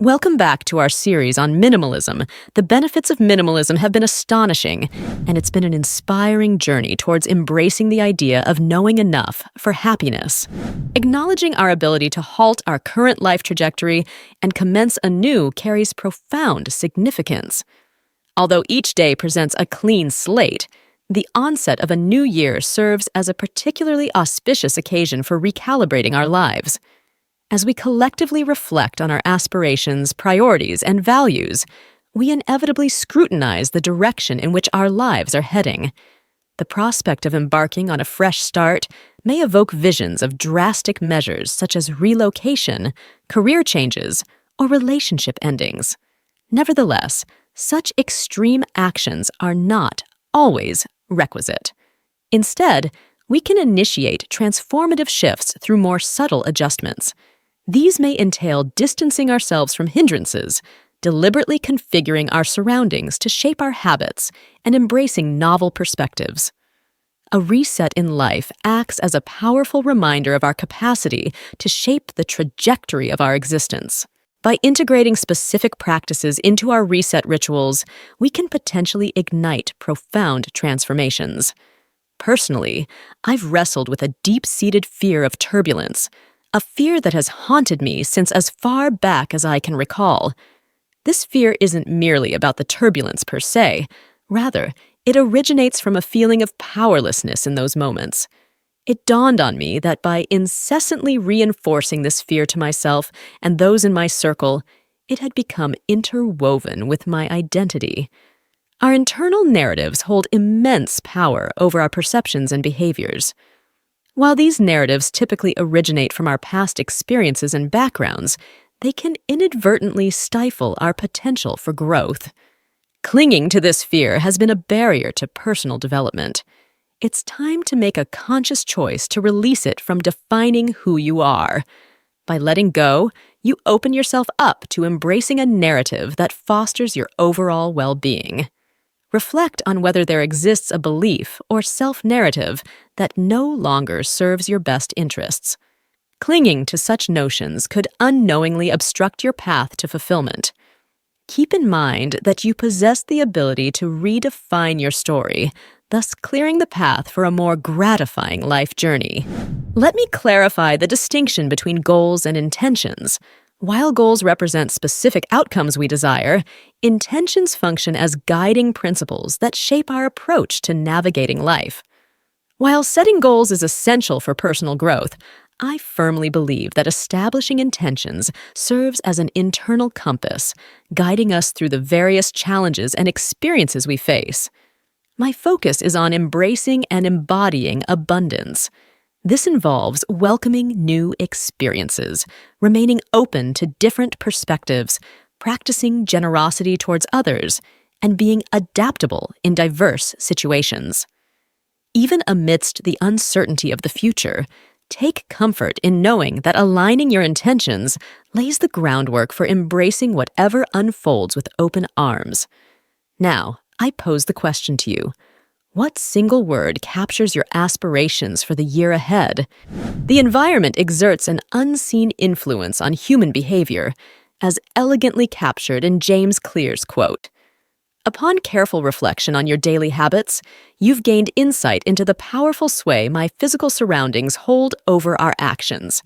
Welcome back to our series on minimalism. The benefits of minimalism have been astonishing, and it's been an inspiring journey towards embracing the idea of knowing enough for happiness. Acknowledging our ability to halt our current life trajectory and commence anew carries profound significance. Although each day presents a clean slate, the onset of a new year serves as a particularly auspicious occasion for recalibrating our lives. As we collectively reflect on our aspirations, priorities, and values, we inevitably scrutinize the direction in which our lives are heading. The prospect of embarking on a fresh start may evoke visions of drastic measures such as relocation, career changes, or relationship endings. Nevertheless, such extreme actions are not always requisite. Instead, we can initiate transformative shifts through more subtle adjustments. These may entail distancing ourselves from hindrances, deliberately configuring our surroundings to shape our habits, and embracing novel perspectives. A reset in life acts as a powerful reminder of our capacity to shape the trajectory of our existence. By integrating specific practices into our reset rituals, we can potentially ignite profound transformations. Personally, I've wrestled with a deep-seated fear of turbulence, a fear that has haunted me since as far back as I can recall. This fear isn't merely about the turbulence per se. Rather, it originates from a feeling of powerlessness in those moments. It dawned on me that by incessantly reinforcing this fear to myself and those in my circle, it had become interwoven with my identity. Our internal narratives hold immense power over our perceptions and behaviors. While these narratives typically originate from our past experiences and backgrounds, they can inadvertently stifle our potential for growth. Clinging to this fear has been a barrier to personal development. It's time to make a conscious choice to release it from defining who you are. By letting go, you open yourself up to embracing a narrative that fosters your overall well-being. Reflect on whether there exists a belief or self-narrative that no longer serves your best interests. Clinging to such notions could unknowingly obstruct your path to fulfillment. Keep in mind that you possess the ability to redefine your story, thus clearing the path for a more gratifying life journey. Let me clarify the distinction between goals and intentions. While goals represent specific outcomes we desire, intentions function as guiding principles that shape our approach to navigating life. While setting goals is essential for personal growth, I firmly believe that establishing intentions serves as an internal compass, guiding us through the various challenges and experiences we face. My focus is on embracing and embodying abundance. This involves welcoming new experiences, remaining open to different perspectives, practicing generosity towards others, and being adaptable in diverse situations. Even amidst the uncertainty of the future, take comfort in knowing that aligning your intentions lays the groundwork for embracing whatever unfolds with open arms. Now, I pose the question to you. What single word captures your aspirations for the year ahead? The environment exerts an unseen influence on human behavior, as elegantly captured in James Clear's quote. Upon careful reflection on your daily habits, you've gained insight into the powerful sway my physical surroundings hold over our actions.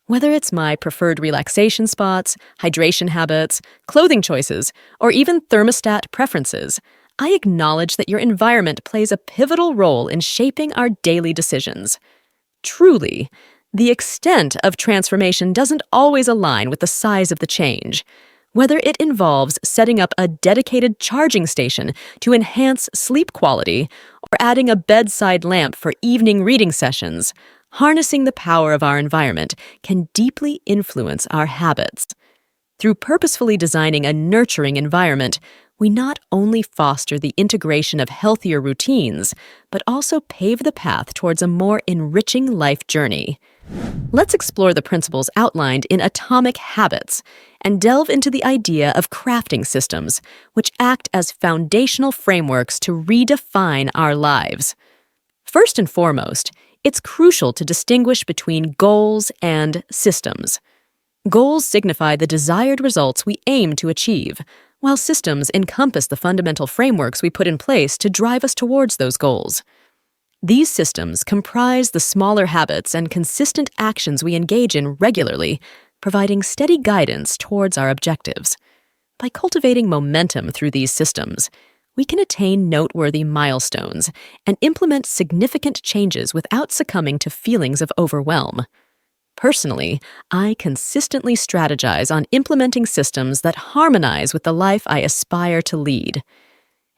Whether it's my preferred relaxation spots, hydration habits, clothing choices, or even thermostat preferences, I acknowledge that your environment plays a pivotal role in shaping our daily decisions. Truly, the extent of transformation doesn't always align with the size of the change. Whether it involves setting up a dedicated charging station to enhance sleep quality or adding a bedside lamp for evening reading sessions, harnessing the power of our environment can deeply influence our habits. Through purposefully designing a nurturing environment, we not only foster the integration of healthier routines, but also pave the path towards a more enriching life journey. Let's explore the principles outlined in Atomic Habits and delve into the idea of crafting systems, which act as foundational frameworks to redefine our lives. First and foremost, it's crucial to distinguish between goals and systems. Goals signify the desired results we aim to achieve, while systems encompass the fundamental frameworks we put in place to drive us towards those goals. These systems comprise the smaller habits and consistent actions we engage in regularly, providing steady guidance towards our objectives. By cultivating momentum through these systems, we can attain noteworthy milestones and implement significant changes without succumbing to feelings of overwhelm. Personally, I consistently strategize on implementing systems that harmonize with the life I aspire to lead.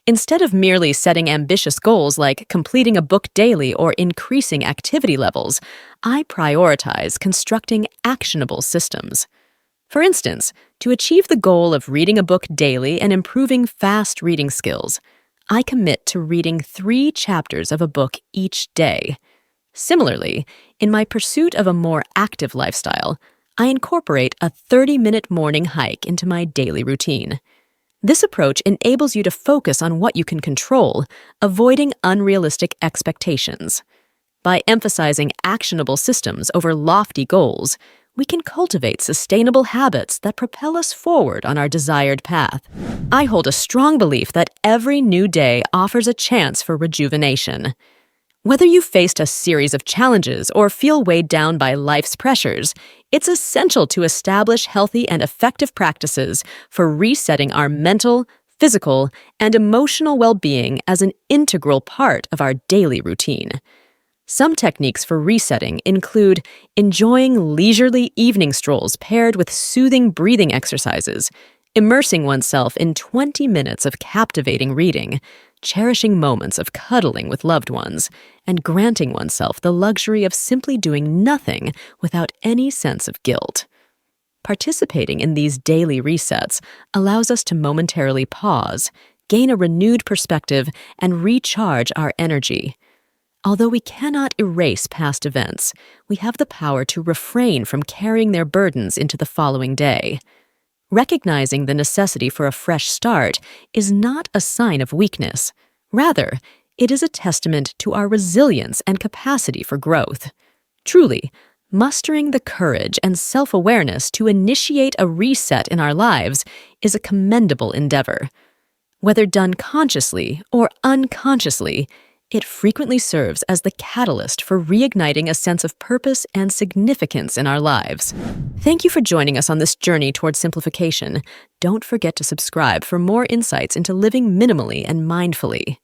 Instead of merely setting ambitious goals like completing a book daily or increasing activity levels, I prioritize constructing actionable systems. For instance, to achieve the goal of reading a book daily and improving fast reading skills, I commit to reading 3 chapters of a book each day. Similarly, in my pursuit of a more active lifestyle, I incorporate a 30-minute morning hike into my daily routine. This approach enables you to focus on what you can control, avoiding unrealistic expectations. By emphasizing actionable systems over lofty goals, we can cultivate sustainable habits that propel us forward on our desired path. I hold a strong belief that every new day offers a chance for rejuvenation. Whether you've faced a series of challenges or feel weighed down by life's pressures, it's essential to establish healthy and effective practices for resetting our mental, physical, and emotional well-being as an integral part of our daily routine. Some techniques for resetting include enjoying leisurely evening strolls paired with soothing breathing exercises, immersing oneself in 20 minutes of captivating reading, cherishing moments of cuddling with loved ones, and granting oneself the luxury of simply doing nothing without any sense of guilt. Participating in these daily resets allows us to momentarily pause, gain a renewed perspective, and recharge our energy. Although we cannot erase past events, we have the power to refrain from carrying their burdens into the following day. Recognizing the necessity for a fresh start is not a sign of weakness. Rather, it is a testament to our resilience and capacity for growth. Truly, mustering the courage and self-awareness to initiate a reset in our lives is a commendable endeavor. Whether done consciously or unconsciously, it frequently serves as the catalyst for reigniting a sense of purpose and significance in our lives. Thank you for joining us on this journey towards simplification. Don't forget to subscribe for more insights into living minimally and mindfully.